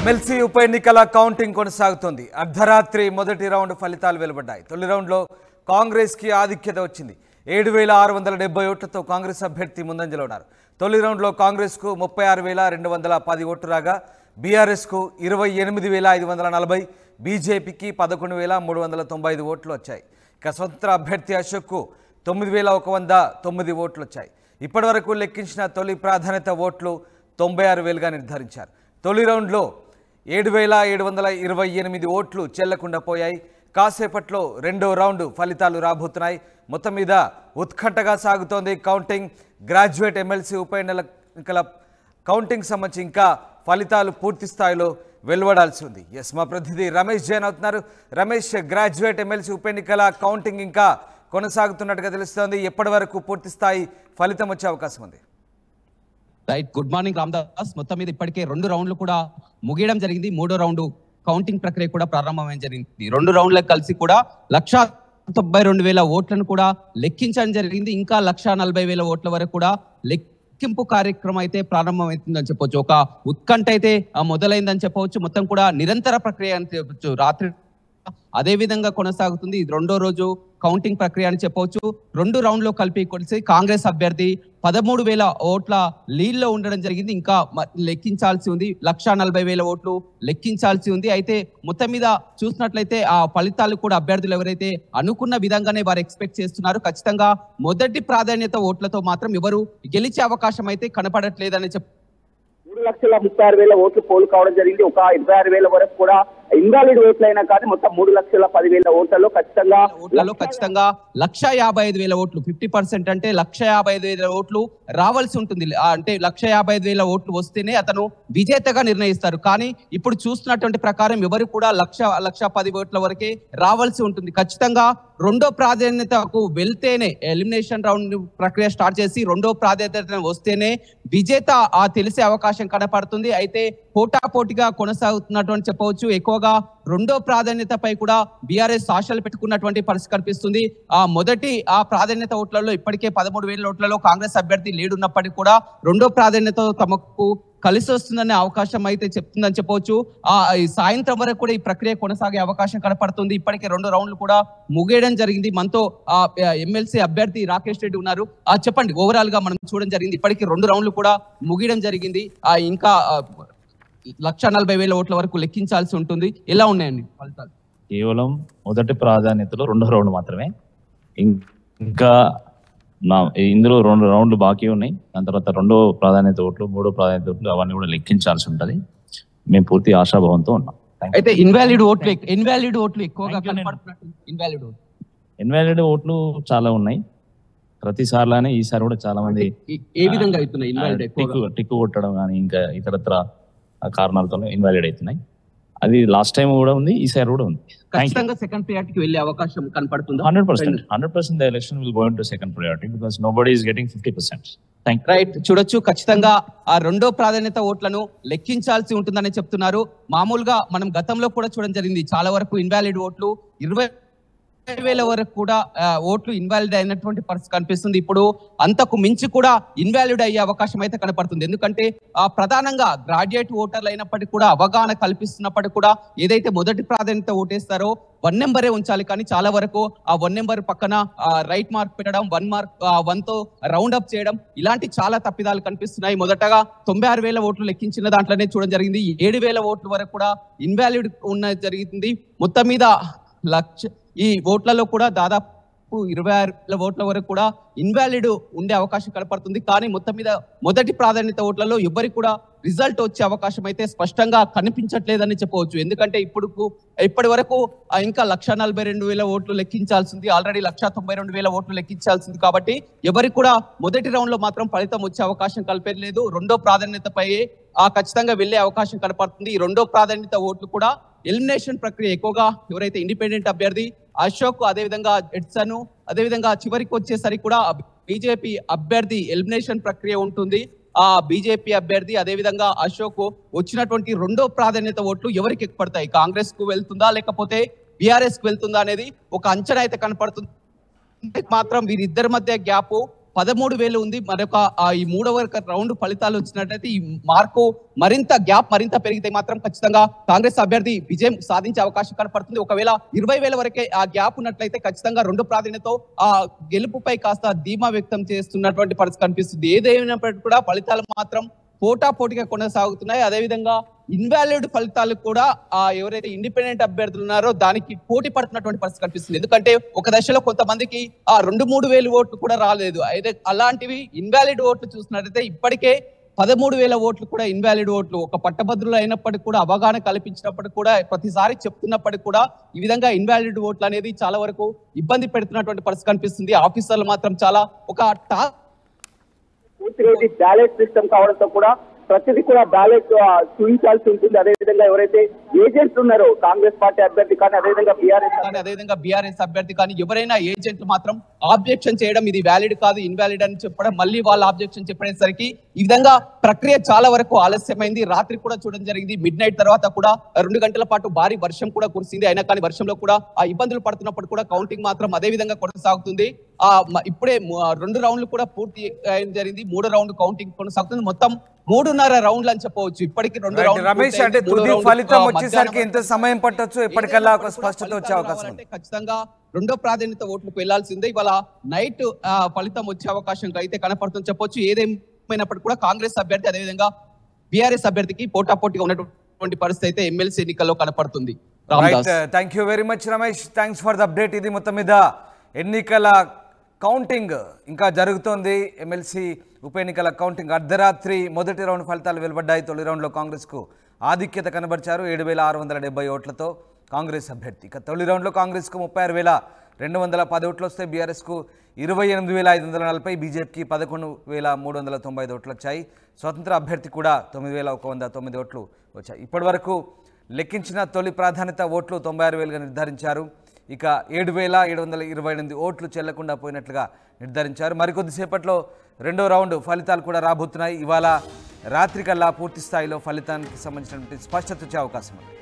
MLC ఉప ఎన్నికల counting కొనసాగుతోంది. అర్ధరాత్రి మొదటి రౌండ్ ఫలితాలు వెలువడ్డాయి. తొలి రౌండ్లో కాంగ్రెస్కి ఆధిక్యత వచ్చింది. 7,670 ఓట్లతో కాంగ్రెస్ అభ్యర్థి ముందంజలో ఉన్నారు. తొలి రౌండ్లో కాంగ్రెస్కు 36,210 ఓట్లు రాగా బీఆర్ఎస్కు 28,540, బీజేపీకి 11,395 ఓట్లు వచ్చాయి. ఇక స్వతంత్ర అభ్యర్థి అశోక్కు 9,109 ఓట్లు వచ్చాయి. ఇప్పటివరకు లెక్కించిన తొలి ప్రాధాన్యత ఓట్లు 96,000గా నిర్ధారించారు. తొలి రౌండ్లో 7,728 ఓట్లు చెల్లకుండా పోయాయి. కాసేపట్లో రెండో రౌండ్ ఫలితాలు రాబోతున్నాయి. మొత్తం మీద ఉత్కంఠగా సాగుతోంది కౌంటింగ్. గ్రాడ్యుయేట్ ఎమ్మెల్సీ ఉప ఎన్నికల కౌంటింగ్ సంబంధించి ఇంకా ఫలితాలు పూర్తి స్థాయిలో వెలువడాల్సి ఉంది. మా ప్రతినిధి రమేష్ జైన్ అవుతున్నారు. రమేష్, గ్రాడ్యుయేట్ ఎమ్మెల్సీ ఉప ఎన్నికల కౌంటింగ్ ఇంకా కొనసాగుతున్నట్టుగా తెలుస్తోంది. ఎప్పటి వరకు పూర్తి స్థాయి ఫలితం వచ్చే అవకాశం ఉంది? Right, good morning Ramdas. మొత్తం మీద ఇప్పటికే 2 రౌండ్లు కూడా ముగియడం జరిగింది. 3వ రౌండ్ కౌంటింగ్ ప్రక్రియ కూడా ప్రారంభమైన జరిగింది. 2 రౌండ్లకు కలిసి కూడా 192,000 ఓట్లను కూడా లెక్కించడం జరిగింది. ఇంకా 140,000 ఓట్ల వరకు కూడా లెక్కింపు కార్యక్రమం అయితే ప్రారంభమవుతుందని చెప్పవచ్చు. ఒక ఉత్కంఠ అయితే మొదలైందని చెప్పవచ్చు. మొత్తం కూడా నిరంతర ప్రక్రియ అని చెప్పవచ్చు. రాత్రి అదే విధంగా కొనసాగుతుంది. ఇది 2వ రోజు కౌంటింగ్ ప్రక్రియ అని చెప్పవచ్చు. 2 రౌండ్లో కలిపి కొలిసి కాంగ్రెస్ అభ్యర్థి 13,000 ఓట్ల లీడ్లో ఉండడం జరిగింది. ఇంకా లెక్కించాల్సి ఉంది. 140,000 ఓట్లు లెక్కించాల్సి ఉంది. అయితే మొత్తం మీద చూసినట్లయితే ఆ ఫలితాలు కూడా అభ్యర్థులు ఎవరైతే అనుకున్న విధంగానే వారు ఎక్స్పెక్ట్ చేస్తున్నారు. ఖచ్చితంగా మొదటి ప్రాధాన్యత ఓట్లతో మాత్రం ఎవరు గెలిచే అవకాశం అయితే కనపడట్లేదని 3,36,000 ఓట్లు పోలు కావడం జరిగింది. ఒక 26,000 వరకు కూడా ఇన్వాలిడ్ ఓట్లైనా కానీ మొత్తం 3,10,000 ఓట్లలో ఖచ్చితంగా 155,000 ఓట్లు 50% అంటే 155,000 ఓట్లు రావాల్సి ఉంటుంది. అంటే 155,000 ఓట్లు వస్తేనే అతను విజేతగా నిర్ణయిస్తారు. కానీ ఇప్పుడు చూస్తున్నటువంటి ప్రకారం ఎవరు కూడా 1,10,000 ఓట్ల వరకే రావాల్సి ఉంటుంది. ఖచ్చితంగా 2వ ప్రాధాన్యతకు వెళ్తేనే ఎలిమినేషన్ రౌండ్ ప్రక్రియ స్టార్ట్ చేసి 2వ ప్రాధాన్యత వస్తేనే విజేత తెలిసే అవకాశం కనపడుతుంది. అయితే పోటాపోటీగా కొనసాగుతున్నటువంటి చెప్పవచ్చు. ఎక్కువగా 2వ ప్రాధాన్యతపై కూడా బీఆర్ఎస్ ఆశలు పెట్టుకున్నటువంటి పరిస్థితి కనిపిస్తుంది. మొదటి ప్రాధాన్యత ఓట్లలో ఇప్పటికే 13,000 ఓట్లలో కాంగ్రెస్ అభ్యర్థి లీడ్ ఉన్నప్పటికీ కూడా 2వ ప్రాధాన్యత తమకు కలిసి వస్తుందనే అవకాశం అయితే చెప్తుందని చెప్పవచ్చు. ఈ సాయంత్రం వరకు కూడా ఈ ప్రక్రియ కొనసాగే అవకాశం కనపడుతుంది. ఇప్పటికే 2 రౌండ్లు కూడా ముగియడం జరిగింది. మనతో ఎమ్మెల్సీ అభ్యర్థి రాకేష్ రెడ్డి ఉన్నారు. చెప్పండి, ఓవరాల్ గా మనం చూడడం జరిగింది. ఇప్పటికే 2 రౌండ్లు కూడా ముగియడం జరిగింది. ఇంకా 140,000 ఓట్ల వరకు లెక్కించాల్సి ఉంటుంది. ఎలా ఉన్నాయండి ఫలితాలు? కేవలం మొదటి ప్రాధాన్యతలో 2వ రౌండ్ మాత్రమే. ఇంకా ఇందులో 2 రౌండ్లు బాకీ ఉన్నాయి. దాని తర్వాత 2వ ప్రాధాన్యత ఓట్లు, 3వ ప్రాధాన్యత ఓట్లు అవన్నీ కూడా లెక్కించాల్సి ఉంటుంది. మేము పూర్తి ఆశాభావంతో ఉన్నాం. అయితే ఇన్వాలిడ్ ఓట్లు ఎక్కువగా ఇన్వాలిడ్ ఓట్లు చాలా ఉన్నాయి. ప్రతిసారిలానే ఈసారి కూడా చాలా మంది ఏ విధంగా అవుతున్నాయి? టిక్కు కొట్టడం కానీ ఇంకా ఇతరత్ర కారణాలతో ఇన్వాలిడ్ అవుతున్నాయి. అది లాస్ట్ టైం కూడా ఉంది, ఈసారి కూడా ఉంది. ఖచ్చితంగా సెకండ్ ప్రియారిటీకి వెళ్ళే అవకాశం కనపడుతుంది. 100% the election will go into second priority because nobody is getting 50%. Right, చూడొచ్చు. ఖచ్చితంగా ఆ 2వ ప్రాధాన్యత ఓట్లను లెక్కించాల్సి ఉంటుందని చెప్తున్నారు. మామూలుగా మనం గతంలో కూడా చూడడం జరిగింది. చాలా వరకు ఇన్వాలిడ్ ఓట్లు 20,000 వరకు కూడా ఓట్లు ఇన్వాలిడ్ అయినటువంటి పరిస్థితి కనిపిస్తుంది. ఇప్పుడు అంతకు మించి కూడా ఇన్వాలిడ్ అయ్యే అవకాశం అయితే కనపడుతుంది. ఎందుకంటే ప్రధానంగా గ్రాడ్యుయేట్ ఓటర్లు అయినప్పటికీ కూడా అవగాహన కల్పిస్తున్నప్పటికీ కూడా ఏదైతే మొదటి ప్రాధాన్యత ఓటేస్తారో 1 నెంబరే ఉంచాలి. కానీ చాలా వరకు ఆ 1 నెంబర్ పక్కన రైట్ మార్క్ పెట్టడం, 1 తో రౌండ్ అప్ చేయడం, ఇలాంటి చాలా తప్పిదాలు కనిపిస్తున్నాయి. మొదటగా 96,000 ఓట్లు లెక్కించిన దాంట్లోనే చూడడం జరిగింది. 7,000 ఓట్ల వరకు కూడా ఇన్వాలిడ్ ఉన్న జరిగింది. మొత్తం మీద ఈ ఓట్లలో కూడా దాదాపు 26,000 ఓట్ల వరకు కూడా ఇన్వాలిడ్ ఉండే అవకాశం కనపడుతుంది. కానీ మొత్తం మీద మొదటి ప్రాధాన్యత ఓట్లలో ఎవరికి కూడా రిజల్ట్ వచ్చే అవకాశం అయితే స్పష్టంగా కనిపించట్లేదని చెప్పవచ్చు. ఎందుకంటే ఇప్పటి వరకు ఇంకా 142,000 ఓట్లు లెక్కించాల్సింది, ఆల్రెడీ 192,000 ఓట్లు లెక్కించాల్సింది. కాబట్టి ఎవరికి కూడా మొదటి రౌండ్ లో మాత్రం ఫలితం వచ్చే అవకాశం కల్పలేదు. 2వ ప్రాధాన్యతపై ఖచ్చితంగా వెళ్లే అవకాశం కనపడుతుంది. ఈ 2వ ప్రాధాన్యత ఓట్లు కూడా ఎలిమినేషన్ ప్రక్రియ ఎక్కువగా ఎవరైతే ఇండిపెండెంట్ అభ్యర్థి అశోక్, అదేవిధంగా ఎడ్సన్, అదేవిధంగా చివరికి వచ్చేసరికి కూడా బీజేపీ అభ్యర్థి ఎలిమినేషన్ ప్రక్రియ ఉంటుంది. బీజేపీ అభ్యర్థి అదేవిధంగా అశోక్ వచ్చినటువంటి 2వ ప్రాధాన్యత ఓట్లు ఎవరికి ఎక్కుపడతాయి? కాంగ్రెస్ కు వెళ్తుందా లేకపోతే బీఆర్ఎస్ కు వెళ్తుందా అనేది ఒక అంచనా అయితే కనపడుతుంది. మాత్రం వీరిద్దరి మధ్య గ్యాప్ 13,000 ఉంది. మరొక ఈ మూడవ రౌండ్ ఫలితాలు వచ్చినట్లయితే ఈ మార్కు మరింత పెరిగితే మాత్రం ఖచ్చితంగా కాంగ్రెస్ అభ్యర్థి విజయం సాధించే అవకాశం కనపడుతుంది. ఒకవేళ 20,000 వరకే ఆ గ్యాప్ ఉన్నట్లయితే ఖచ్చితంగా రెండు ప్రాధాన్యతతో ఆ గెలుపుపై కాస్త ధీమా వ్యక్తం చేస్తున్నటువంటి పరిస్థితి కనిపిస్తుంది. ఏదైనప్పటికీ కూడా ఫలితాలు మాత్రం పోటాపోటీగా కొనసాగుతున్నాయి. అదేవిధంగా ఇన్వాలిడ్ ఫలితాలు కూడా ఎవరైతే ఇండిపెండెంట్ అభ్యర్థులు ఉన్నారో దానికి పోటీ పడుతున్నటువంటి పరిస్థితి కనిపిస్తుంది. ఎందుకంటే ఒక దశలో కొంతమందికి 2-3 వేలు ఓట్లు కూడా రాలేదు. అయితే అలాంటివి ఇన్వాలిడ్ ఓట్లు చూసినట్లయితే ఇప్పటికే 13,000 ఓట్లు కూడా ఇన్వాలిడ్ ఓట్లు. ఒక పట్టభద్రులు అయినప్పటికీ కూడా అవగాహన కల్పించినప్పటికీ కూడా ప్రతిసారి చెప్తున్నప్పటికీ కూడా ఈ విధంగా ఇన్వాలిడ్ ఓట్లు అనేది చాలా వరకు ఇబ్బంది పెడుతున్నటువంటి పరిస్థితి కనిపిస్తుంది. ఆఫీసర్లు మాత్రం చాలా ఒక పూర్తిగా బ్యాలెట్ సిస్టమ్ కావడంతో కూడా ప్రతిదీ కూడా బ్యాలెట్ చూపించాల్సి ఉంటుంది. అదేవిధంగా ఎవరైతే ఏజెంట్స్ ఉన్నారో కాంగ్రెస్ పార్టీ అభ్యర్థి కానీ అదేవిధంగా బీఆర్ఎస్ అభ్యర్థి కానీ ఎవరైనా ఏజెంట్లు మాత్రం ఆబ్జెక్షన్ చేయడం ఇది వ్యాలిడ్ కాదు ఇన్వాలిడ్ అని చెప్పడం, మళ్ళీ వాళ్ళ ఆబ్జెక్షన్ చెప్పేసరికి ఈ విధంగా ప్రక్రియ చాలా వరకు ఆలస్యమైంది. రాత్రి కూడా చూడడం జరిగింది. మిడ్ నైట్ తర్వాత కూడా 2 గంటల పాటు భారీ వర్షం కూడా కురిసింది. అయినా కానీ వర్షంలో కూడా ఆ ఇబ్బందులు పడుతున్నప్పుడు కూడా కౌంటింగ్ మాత్రం అదే విధంగా కొనసాగుతుంది. ఇప్పుడే 2 రౌండ్లు కూడా పూర్తి జరిగింది. 3వ రౌండ్ కౌంటింగ్ కొనసాగుతుంది. మొత్తం 3.5 రౌండ్లు అని చెప్పవచ్చు. ఇప్పటికి 2 రౌండ్లు. రమేష్, అంటే తుది ఫలితం వచ్చేసరికి ఎంత సమయం పట్టొచ్చు? ఎప్పటికల్లా ఒక స్పష్టత వచ్చే అవకాశం ఉంది? ఖచ్చితంగా రెండో ప్రాధాన్యత ఓట్లకు వెళ్లాల్సిందే. ఇవాళ నైట్ ఫలితం వచ్చే అవకాశం అయితే కనపడుతుంది చెప్పొచ్చు. ఏదేమైనప్పటికీ కూడా కాంగ్రెస్ అభ్యర్థి అదేవిధంగా బీఆర్ఎస్ అభ్యర్థికి పోటాపోటీగా ఉన్నటువంటి పరిస్థితి అయితే ఎమ్మెల్సీ ఎన్నికల్లో కనపడుతుంది. Thank you very much Ramesh, thanks for the update. ఇది మొత్తం మీద ఎన్నికల కౌంటింగ్ ఇంకా జరుగుతోంది. ఎమ్మెల్సీ ఉప ఎన్నికల కౌంటింగ్ అర్ధరాత్రి మొదటి రౌండ్ ఫలితాలు వెలువడ్డాయి. తొలి రౌండ్లో కాంగ్రెస్కు ఆధిక్యత కనబరిచారు 7,670 ఓట్లతో కాంగ్రెస్ అభ్యర్థి. ఇక తొలి రౌండ్లో కాంగ్రెస్కు 36,210 ఓట్లు వస్తే బీఆర్ఎస్కు 28,540, బీజేపీకి 11,395 ఓట్లు వచ్చాయి. స్వతంత్ర అభ్యర్థి కూడా 9,109 ఓట్లు వచ్చాయి. ఇప్పటి వరకు లెక్కించిన తొలి ప్రాధాన్యత ఓట్లు 96,000గా నిర్ధారించారు. ఇక 7,728 ఓట్లు చెల్లకుండా పోయినట్లుగా నిర్ధారించారు. మరికొద్దిసేపట్లో రెండో రౌండ్ ఫలితాలు కూడా రాబోతున్నాయి. ఇవాళ రాత్రికల్లా పూర్తి స్థాయిలో ఫలితానికి సంబంధించినటువంటి స్పష్టత వచ్చే అవకాశం ఉంది.